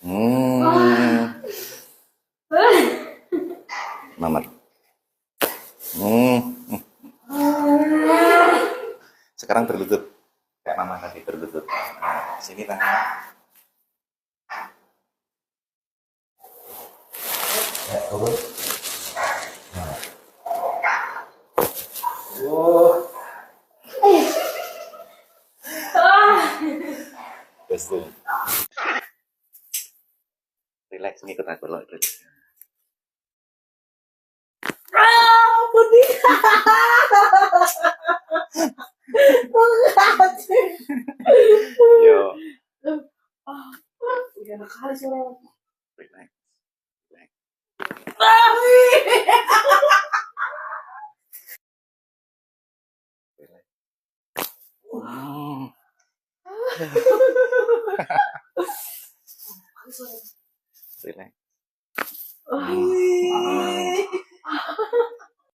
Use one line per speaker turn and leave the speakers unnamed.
Hmm. Mamat. Hmm. Sekarang berlutut. Kayak mama tadi berlutut. Nah, sini tangan. Ya, turun. Oh. Terus tuh. Relax, ngikut aku loh.
Putih.
Yo.
Udah kali suara.
Relax. Relax. Relax. Hmm. Relax. Hmm.